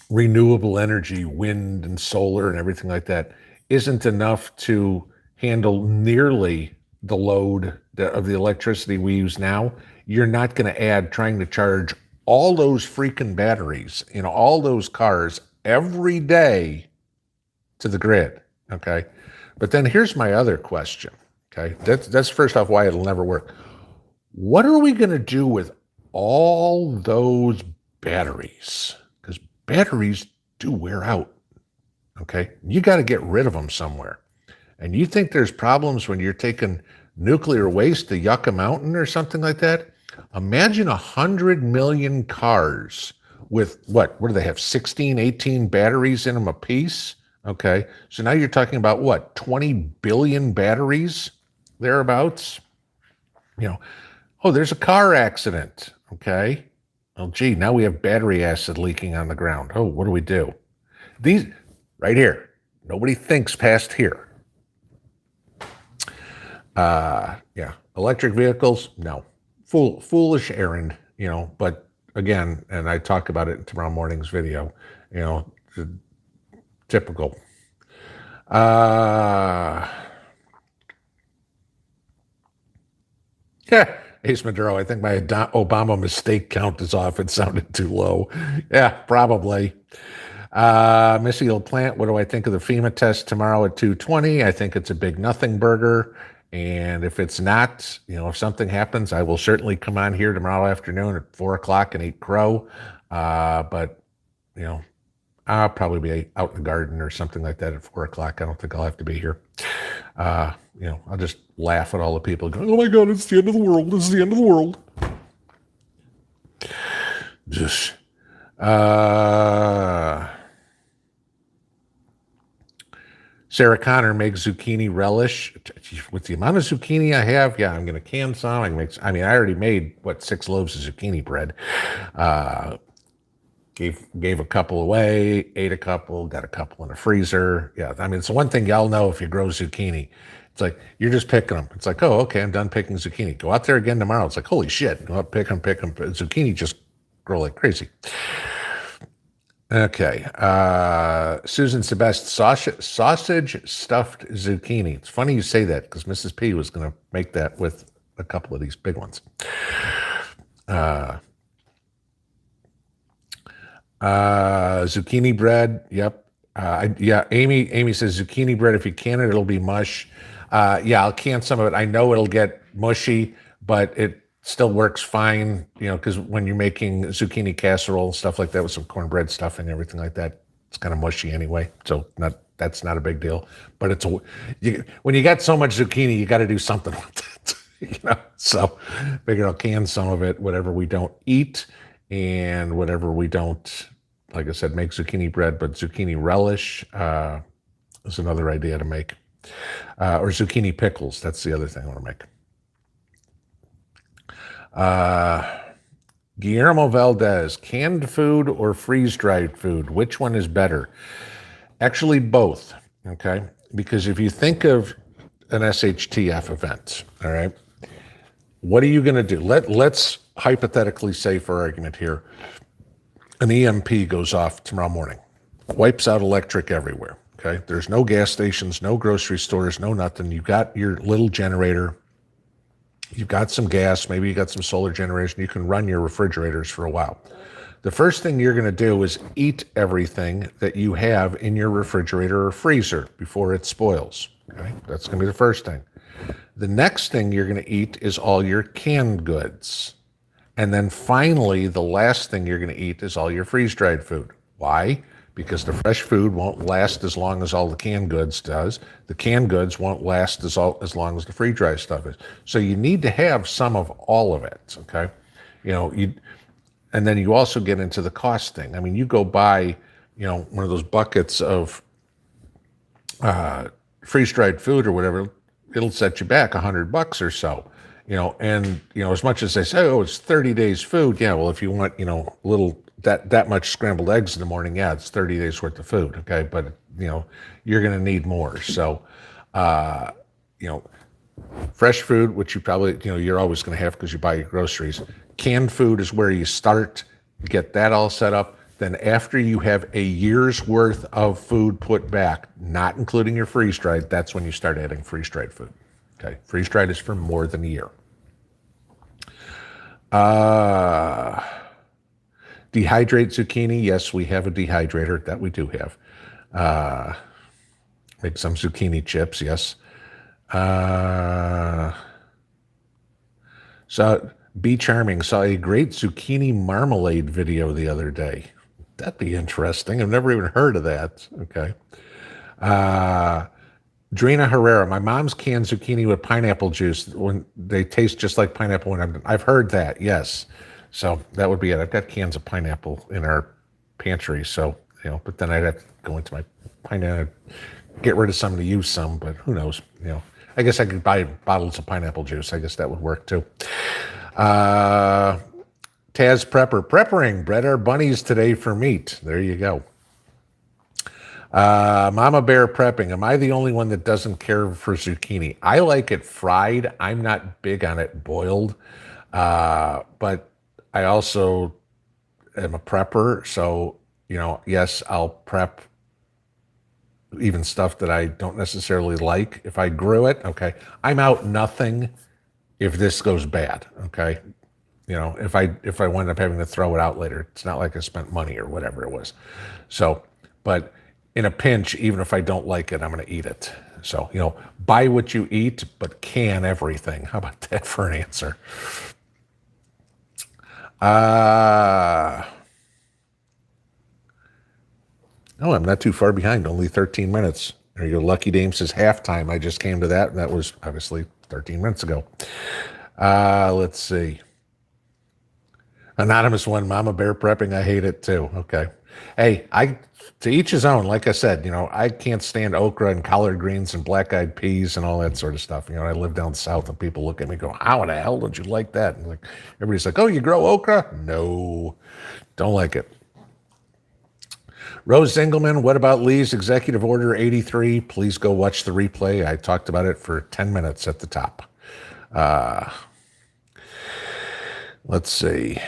renewable energy, wind and solar and everything like that isn't enough to handle nearly the load of the electricity we use now. You're not going to add trying to charge all those freaking batteries, all those cars every day to the grid. Okay. But then here's my other question. Okay. That's first off why it'll never work. What are we going to do with all those batteries? Because batteries do wear out. Okay. You got to get rid of them somewhere. And you think there's problems when you're taking nuclear waste to Yucca Mountain or something like that? Imagine 100 million cars with what do they have? 16, 18 batteries in them a piece? Okay. So now you're talking about what? 20 billion batteries thereabouts? There's a car accident. Okay. Oh, gee, now we have battery acid leaking on the ground. Oh, what do we do? These right here. Nobody thinks past here. Electric vehicles, no. Foolish errand, but again, and I talk about it in tomorrow morning's video, typical. Ace Maduro, I think my Obama mistake count is off. It sounded too low. Yeah, probably. Missy LaPlante, what do I think of the FEMA test tomorrow at 2:20? I think it's a big nothing burger. And if it's not, if something happens, I will certainly come on here tomorrow afternoon at 4:00 and eat crow. But I'll probably be out in the garden or something like that at 4:00. I don't think I'll have to be here. I'll just laugh at all the people going, oh my God, it's the end of the world. This is the end of the world. Just, Sarah Connor makes zucchini relish. With the amount of zucchini I have, yeah, I'm going to can some. I mean, I already made, 6 loaves of zucchini bread. Gave a couple away, ate a couple, got a couple in the freezer. Yeah, I mean, it's the one thing y'all know if you grow zucchini. It's like, you're just picking them. It's like, oh, okay, I'm done picking zucchini. Go out there again tomorrow. It's like, holy shit. Go out, pick them. Zucchini just grow like crazy. Okay. Susan Sebest, sausage stuffed zucchini. It's funny you say that because Mrs. P was going to make that with a couple of these big ones. Zucchini bread. Yep. Yeah. Amy says zucchini bread. If you can it, it'll be mush. Yeah, I'll can some of it. I know it'll get mushy, but it still works fine, because when you're making zucchini casserole and stuff like that with some cornbread stuff and everything like that, it's kind of mushy anyway. So that's not a big deal. But when you got so much zucchini, you got to do something with it. So figure I'll can some of it, whatever we don't eat and whatever we don't, like I said, make zucchini bread, but zucchini relish is another idea to make. Or zucchini pickles. That's the other thing I want to make. Guillermo Valdez, canned food or freeze-dried food? Which one is better? Actually, both, okay? Because if you think of an SHTF event, all right, what are you going to do? Let's hypothetically say, for argument here, an EMP goes off tomorrow morning, wipes out electric everywhere, okay? There's no gas stations, no grocery stores, no nothing. You've got your little generator. You've got some gas, maybe you got some solar generation. You can run your refrigerators for a while. The first thing you're going to do is eat everything that you have in your refrigerator or freezer before it spoils. Okay? That's going to be the first thing. The next thing you're going to eat is all your canned goods. And then finally, the last thing you're going to eat is all your freeze-dried food. Why? Because the fresh food won't last as long as all the canned goods does. The canned goods won't last as long as the freeze-dried stuff is. So you need to have some of all of it, okay? And then you also get into the cost thing. I mean, you go buy, one of those buckets of freeze-dried food or whatever, it'll set you back $100 or so. And as much as they say, oh, it's 30 days food, yeah, well, if you want, a little that much scrambled eggs in the morning, yeah, it's 30 days worth of food, okay? But, you're going to need more. So, fresh food, which you probably, you're always going to have because you buy your groceries. Canned food is where you start, get that all set up. Then after you have a year's worth of food put back, not including your freeze-dried, that's when you start adding freeze-dried food, okay? Freeze-dried is for more than a year. Dehydrate zucchini. Yes, we have a dehydrator. That we do have. Make some zucchini chips. Yes. So Be Charming saw a great zucchini marmalade video the other day. That'd be interesting. I've never even heard of that. Okay. Drina Herrera, my mom's canned zucchini with pineapple juice when they taste just like pineapple. I've heard that. Yes. So that would be it. I've got cans of pineapple in our pantry. So, but then I'd have to go into my pineapple, get rid of some to use some, but who knows, I guess I could buy bottles of pineapple juice. I guess that would work too. Taz Preppering, bred our bunnies today for meat. There you go. Mama Bear Prepping, am I the only one that doesn't care for zucchini? I like it fried. I'm not big on it boiled, but I also am a prepper, so, yes, I'll prep even stuff that I don't necessarily like. If I grew it, okay, I'm out nothing if this goes bad, okay? If I wind up having to throw it out later, it's not like I spent money or whatever it was. So, but in a pinch, even if I don't like it, I'm going to eat it. So, buy what you eat, but can everything. How about that for an answer? No, I'm not too far behind, only 13 minutes. There you go. Lucky Dame says halftime. I just came to that, and that was obviously 13 minutes ago. Let's see. Anonymous one, Mama Bear Prepping, I hate it too. Okay. Hey, to each his own. Like I said, I can't stand okra and collard greens and black-eyed peas and all that sort of stuff. I live down south, and people look at me and go, "How the hell don't you like that?" And like everybody's like, "Oh, you grow okra?" No, don't like it. Rose Zingelman, what about Lee's Executive Order 83? Please go watch the replay. I talked about it for 10 minutes at the top. Let's see.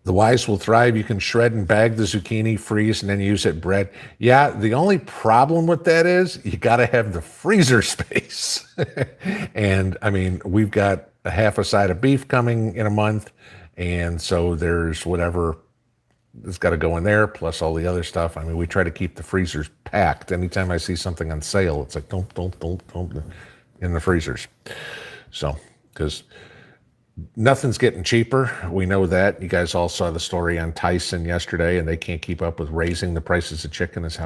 The wise will thrive. You can shred and bag the zucchini, freeze, and then use it bread. Yeah, the only problem with that is you got to have the freezer space. And I mean, we've got a half a side of beef coming in a month. And so there's whatever that's got to go in there, plus all the other stuff. I mean, we try to keep the freezers packed. Anytime I see something on sale, it's like, don't, in the freezers. So, because nothing's getting cheaper. We know that. You guys all saw the story on Tyson yesterday, and they can't keep up with raising the prices of chicken as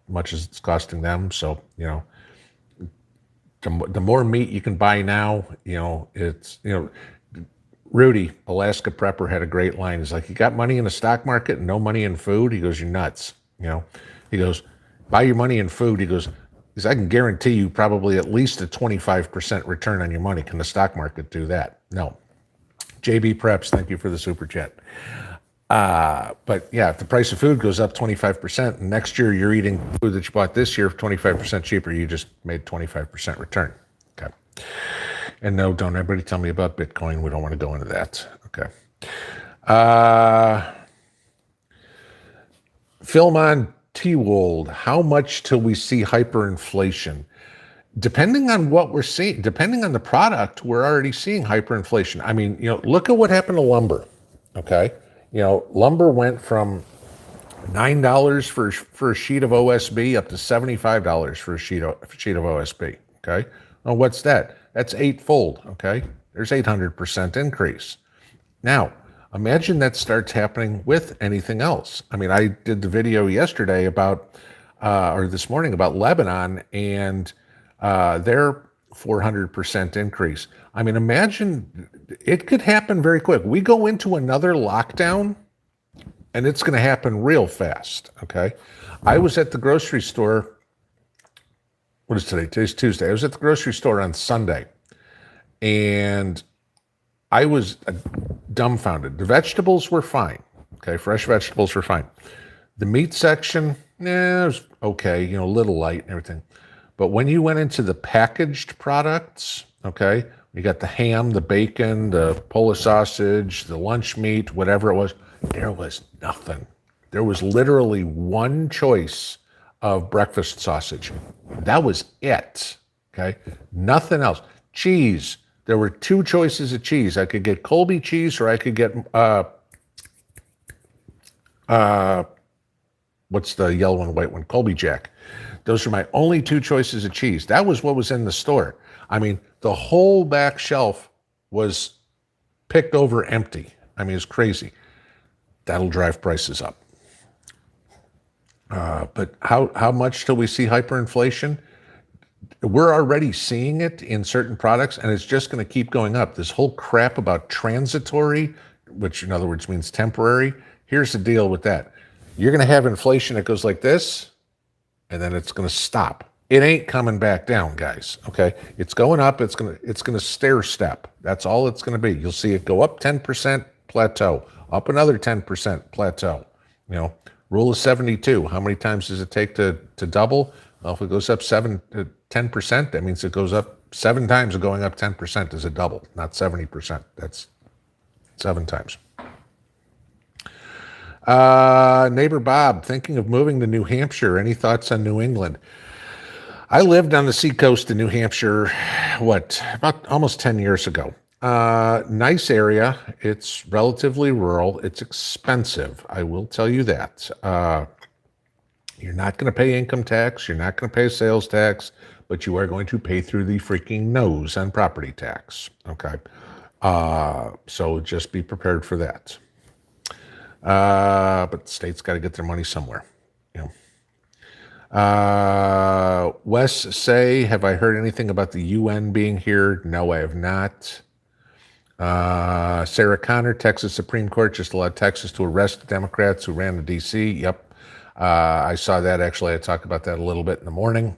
much as it's costing them. So, the more meat you can buy now, it's, Rudy, Alaska Prepper, had a great line. He's like, you got money in the stock market and no money in food? He goes, you're nuts. He goes, buy your money in food. He goes, I can guarantee you probably at least a 25% return on your money. Can the stock market do that? No. JB Preps, thank you for the super chat. But yeah, if the price of food goes up 25%, and next year you're eating food that you bought this year 25% cheaper, you just made 25% return. Okay. And no, don't everybody tell me about Bitcoin. We don't want to go into that. Okay. Philmon T-Wold, how much till we see hyperinflation? Depending on what we're seeing, depending on the product, we're already seeing hyperinflation. I mean, look at what happened to lumber. Okay. Lumber went from $9 for a sheet of OSB up to $75 for a sheet of OSB. Okay. Well, what's that? That's eightfold. Okay. There's 800% increase. Now, imagine that starts happening with anything else. I mean, I did the video yesterday about, or this morning about Lebanon and their 400% increase. I mean, imagine it could happen very quick. We go into another lockdown and it's going to happen real fast. Okay. I was at the grocery store. What is today? Today's Tuesday. I was at the grocery store on Sunday and I was dumbfounded. The vegetables were fine. Okay. Fresh vegetables were fine. The meat section, it was okay, a little light and everything. But when you went into the packaged products, okay, you got the ham, the bacon, the Polish sausage, the lunch meat, whatever it was, there was nothing. There was literally one choice of breakfast sausage. That was it, okay? Nothing else. Cheese. There were two choices of cheese. I could get Colby cheese or I could get, what's the yellow and white one? Colby Jack. Those are my only two choices of cheese. That was what was in the store. I mean, the whole back shelf was picked over empty. I mean, it's crazy. That'll drive prices up. But how much till we see hyperinflation? We're already seeing it in certain products, and it's just going to keep going up. This whole crap about transitory, which in other words means temporary, here's the deal with that. You're going to have inflation that goes like this, and then it's going to stop. It ain't coming back down, guys. Okay, it's going up. It's going to stair step. That's all it's going to be. You'll see it go up 10%, plateau, up another 10%, plateau. Rule of 72. How many times does it take to double? Well, if it goes up 10%, that means it goes up 7 times. Going up 10% is a double, not 70%. That's 7 times. Neighbor Bob, thinking of moving to New Hampshire. Any thoughts on New England? I lived on the seacoast in New Hampshire, about almost 10 years ago. Nice area. It's relatively rural. It's expensive. I will tell you that. You're not going to pay income tax. You're not going to pay sales tax, but you are going to pay through the freaking nose on property tax. Okay. So just be prepared for that. But the state's got to get their money somewhere. Wes say, have I heard anything about the UN being here? No, I have not. Sarah Connor, Texas Supreme Court just allowed Texas to arrest the Democrats who ran the D.C. Yep. I saw that actually. I talked about that a little bit in the morning.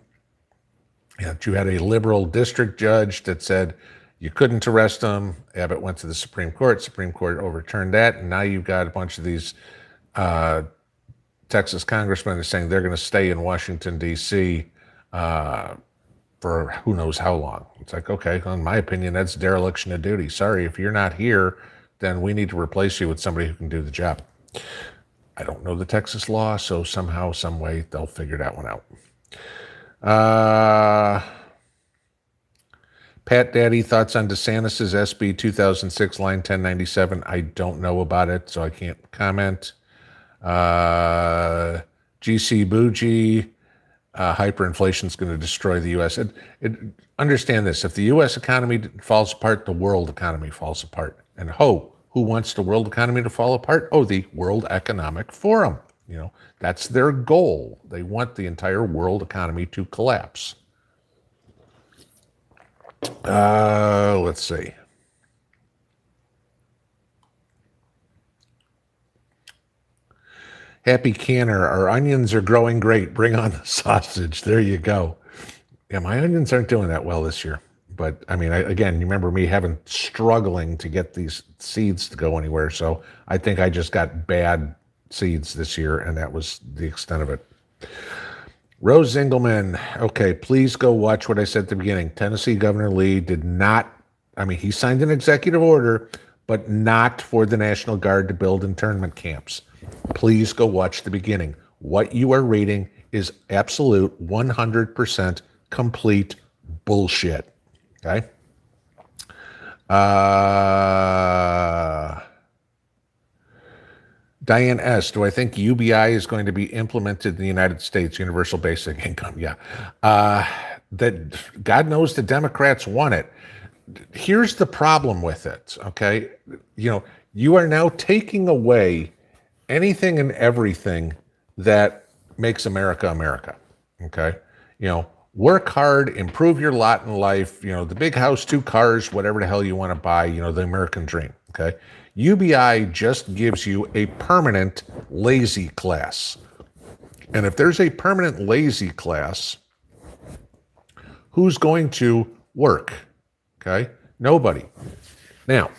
You had a liberal district judge that said you couldn't arrest them. Abbott went to the Supreme Court. Supreme Court overturned that. And now you've got a bunch of these Texas congressmen saying they're going to stay in Washington, D.C. For who knows how long. It's like, okay, in my opinion, that's dereliction of duty. Sorry, if you're not here, then we need to replace you with somebody who can do the job. I don't know the Texas law, so somehow, some way, they'll figure that one out. Pat Daddy, thoughts on DeSantis' SB 2006, line 1097. I don't know about it, so I can't comment. GC Bougie, hyperinflation is going to destroy the U.S. Understand this. If the U.S. economy falls apart, the world economy falls apart. And who wants the world economy to fall apart? Oh, the World Economic Forum. That's their goal. They want the entire world economy to collapse. Let's see. Happy Canner, our onions are growing great. Bring on the sausage. There you go. Yeah, my onions aren't doing that well this year. But I mean, again, you remember me struggling to get these seeds to go anywhere. So I think I just got bad seeds this year, and that was the extent of it. Rose Zingelman, okay, please go watch what I said at the beginning. Tennessee Governor Lee did not, he signed an executive order, but not for the National Guard to build internment camps. Please go watch the beginning. What you are reading is absolute 100% complete bullshit. Okay? Diane S., do I think UBI is going to be implemented in the United States, Universal Basic Income? Yeah. That God knows the Democrats want it. Here's the problem with it, okay? You are now taking away anything and everything that makes America, America, okay? Work hard, improve your lot in life, the big house, 2 cars, whatever the hell you want to buy, the American dream, okay? UBI just gives you a permanent lazy class. And if there's a permanent lazy class, who's going to work? Okay? Nobody. Now,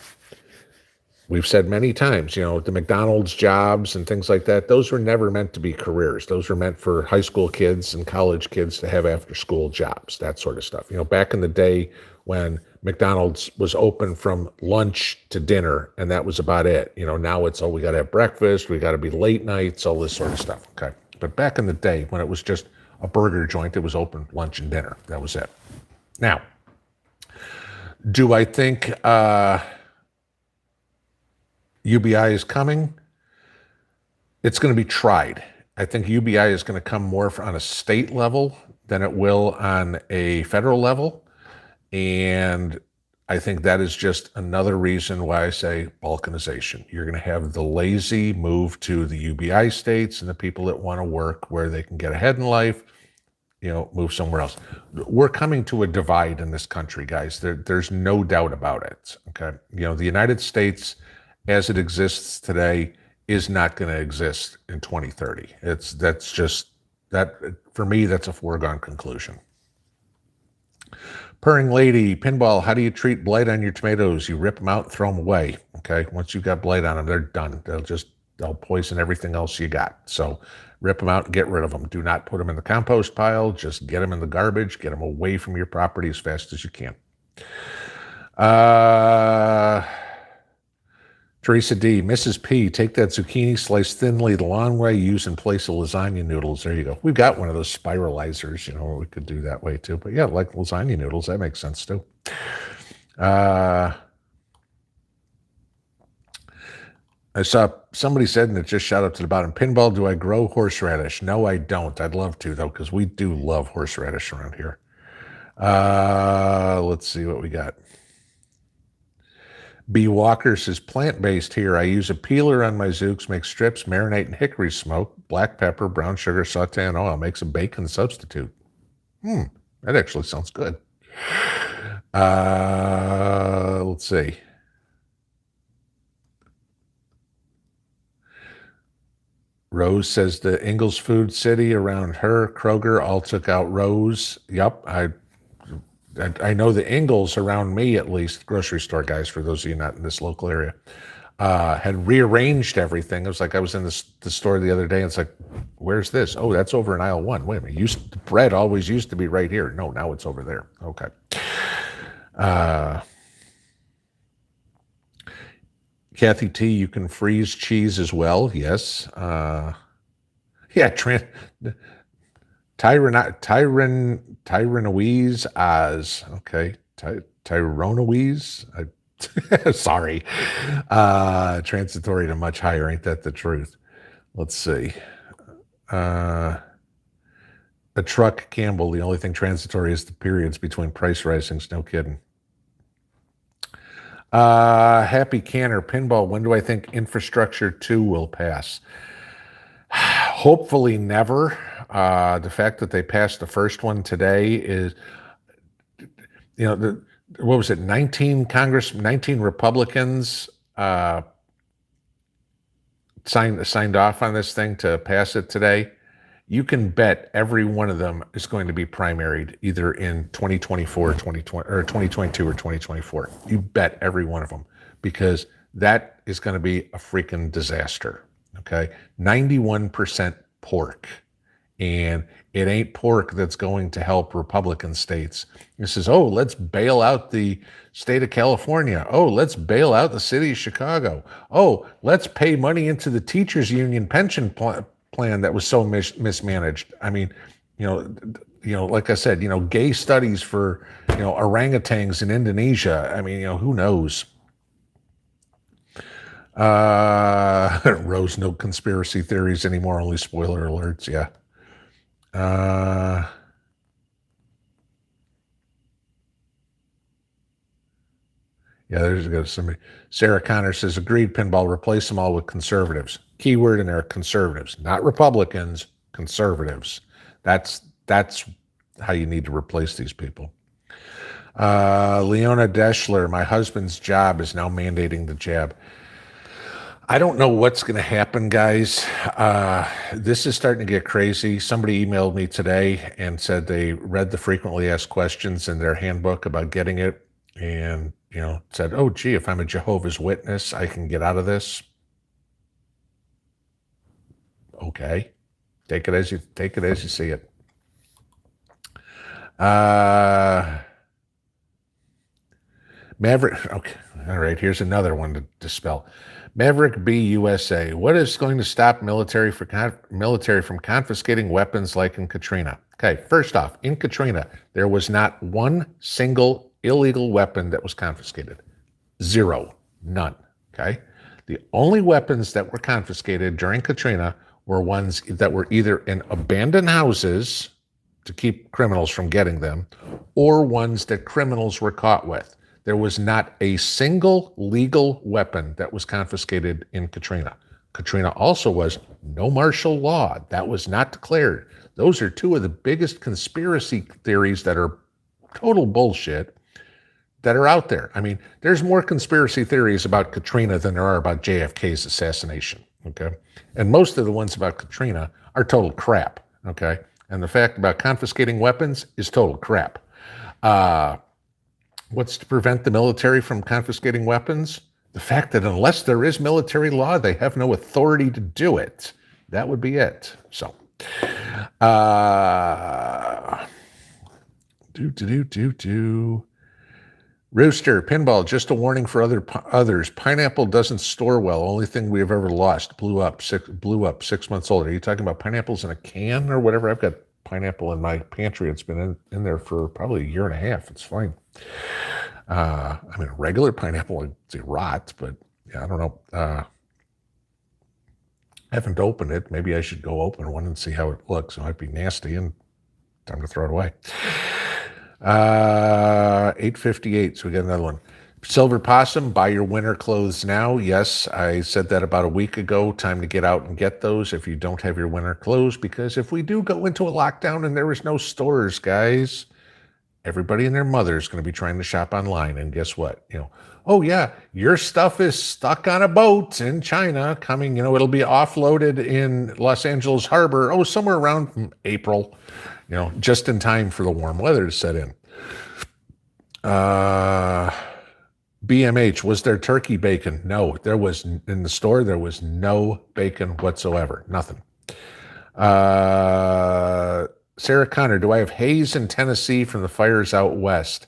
we've said many times, the McDonald's jobs and things like that, those were never meant to be careers. Those were meant for high school kids and college kids to have after-school jobs, that sort of stuff. Back in the day when McDonald's was open from lunch to dinner, and that was about it. Now it's, we got to have breakfast, we got to be late nights, all this sort of stuff. Okay. But back in the day when it was just a burger joint, it was open lunch and dinner. That was it. Now, do I think UBI is coming? It's going to be tried. I think UBI is going to come more on a state level than it will on a federal level. And I think that is just another reason why I say balkanization. You're going to have the lazy move to the UBI states, and the people that want to work where they can get ahead in life, move somewhere else. We're coming to a divide in this country, guys. There's no doubt about it. Okay. The United States as it exists today is not going to exist in 2030. That's just that, for me, that's a foregone conclusion. Purring Lady, Pinball, how do you treat blight on your tomatoes? You rip them out and throw them away. Okay. Once you've got blight on them, they're done. They'll poison everything else you got. So rip them out and get rid of them. Do not put them in the compost pile. Just get them in the garbage. Get them away from your property as fast as you can. Teresa D, Mrs. P, take that zucchini, slice thinly the long way, use in place of lasagna noodles. There you go. We've got one of those spiralizers, we could do that way too. But yeah, like lasagna noodles, that makes sense too. I saw somebody said, and it just shot up to the bottom, Pinball, do I grow horseradish? No, I don't. I'd love to, though, because we do love horseradish around here. Let's see what we got. B. Walker says, plant-based here. I use a peeler on my zooks, make strips, marinate in hickory smoke, black pepper, brown sugar, saute in oil. Makes a bacon substitute. That actually sounds good. Let's see. Rose says the Ingalls Food City around her, Kroger, all took out Rose. Yep, I know the Ingalls around me, at least, grocery store guys, for those of you not in this local area, had rearranged everything. It was like I was in the store the other day, and it's like, where's this? Oh, that's over in aisle 1. Wait a minute, the bread always used to be right here. No, now it's over there. Okay. Kathy T, you can freeze cheese as well. Yes. Yeah, Tyrannoise Oz. Okay. Tyrannoise. Sorry. Transitory to much higher. Ain't that the truth? Let's see. A truck Campbell. The only thing transitory is the periods between price risings. No kidding. Happy Canner Pinball. When do I think Infrastructure 2 will pass? Hopefully never. The fact that they passed the first one today is, what was it? 19 Republicans signed off on this thing to pass it today. You can bet every one of them is going to be primaried either in 2024, 2020, or 2022 or 2024. You bet every one of them, because that is going to be a freaking disaster. Okay, 91% pork, and it ain't pork that's going to help Republican states. This is, oh, let's bail out the state of California. Oh, let's bail out the city of Chicago. Oh, let's pay money into the teachers union pension plan that was so mismanaged. I mean, like I said, gay studies for, orangutans in Indonesia. I mean, who knows? Rose, no conspiracy theories anymore, only spoiler alerts. Yeah. Yeah, there's somebody. Sarah Connor says, agreed, Pinball, replace them all with conservatives. Keyword in there, conservatives, not Republicans, conservatives. That's how you need to replace these people. Leona Deschler, my husband's job is now mandating the jab. I don't know what's going to happen, guys. This is starting to get crazy. Somebody emailed me today and said they read the frequently asked questions in their handbook about getting it, and said, oh, gee, if I'm a Jehovah's Witness, I can get out of this. Okay. Take it as you see it. Maverick, okay, all right, here's another one to dispel. Maverick B USA, what is going to stop military from confiscating weapons like in Katrina? Okay, first off, in Katrina, there was not one single illegal weapon that was confiscated. Zero. None. Okay? The only weapons that were confiscated during Katrina were ones that were either in abandoned houses to keep criminals from getting them, or ones that criminals were caught with. There was not a single legal weapon that was confiscated in Katrina. Katrina also was no martial law. That was not declared. Those are two of the biggest conspiracy theories that are total bullshit that are out there. I mean, there's more conspiracy theories about Katrina than there are about JFK's assassination, okay? And most of the ones about Katrina are total crap, okay? And the fact about confiscating weapons is total crap. What's to prevent the military from confiscating weapons? The fact that unless there is military law, they have no authority to do it. That would be it. So, Rooster, Pinball, just a warning for others. Pineapple doesn't store well. Only thing we have ever lost. Blew up 6 months old. Are you talking about pineapples in a can or whatever? I've got pineapple in my pantry. It's been in there for probably a year and a half. It's fine. I mean, regular pineapple, it's rot, but yeah, I don't know. I haven't opened it. Maybe I should go open one and see how it looks. It might be nasty and time to throw it away. 8:58, so we got another one. Silver Possum, buy your winter clothes now. Yes, I said that about a week ago. Time to get out and get those if you don't have your winter clothes, because if we do go into a lockdown and there is no stores, guys, everybody and their mother is going to be trying to shop online. And guess what? Oh yeah, your stuff is stuck on a boat in China coming, it'll be offloaded in Los Angeles Harbor, somewhere around April, just in time for the warm weather to set in. BMH, was there turkey bacon? No, there was, in the store, there was no bacon whatsoever. Nothing. Sarah Connor, do I have haze in Tennessee from the fires out west?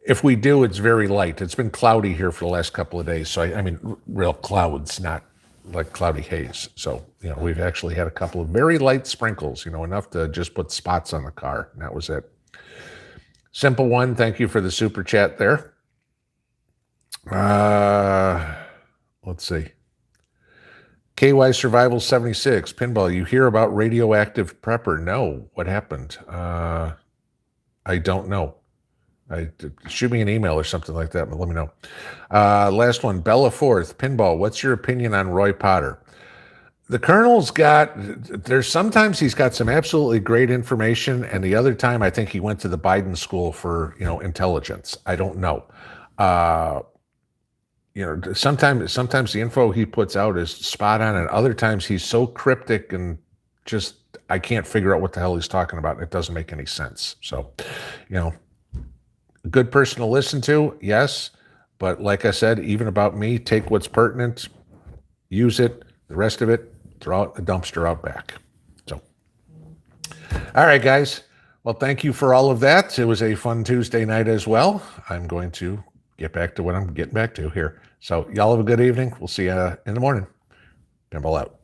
If we do, it's very light. It's been cloudy here for the last couple of days. So, I mean, real clouds, not like cloudy haze. So, we've actually had a couple of very light sprinkles, enough to just put spots on the car. And that was it. Simple One, thank you for the super chat there. Let's see. KY Survival 76, Pinball, you hear about radioactive prepper? No. What happened? I don't know. Shoot me an email or something like that, but let me know. Last one, Bella Fourth, Pinball, what's your opinion on Roy Potter? The Colonel's sometimes he's got some absolutely great information, and the other time I think he went to the Biden school for, intelligence. I don't know. Sometimes the info he puts out is spot on, and other times he's so cryptic and just, I can't figure out what the hell he's talking about. It doesn't make any sense. So, a good person to listen to, yes. But like I said, even about me, take what's pertinent, use it, the rest of it, throw out the dumpster out back. So, all right, guys. Well, thank you for all of that. It was a fun Tuesday night as well. I'm going to get back to what I'm getting back to here. So y'all have a good evening. We'll see you in the morning. Pinball out.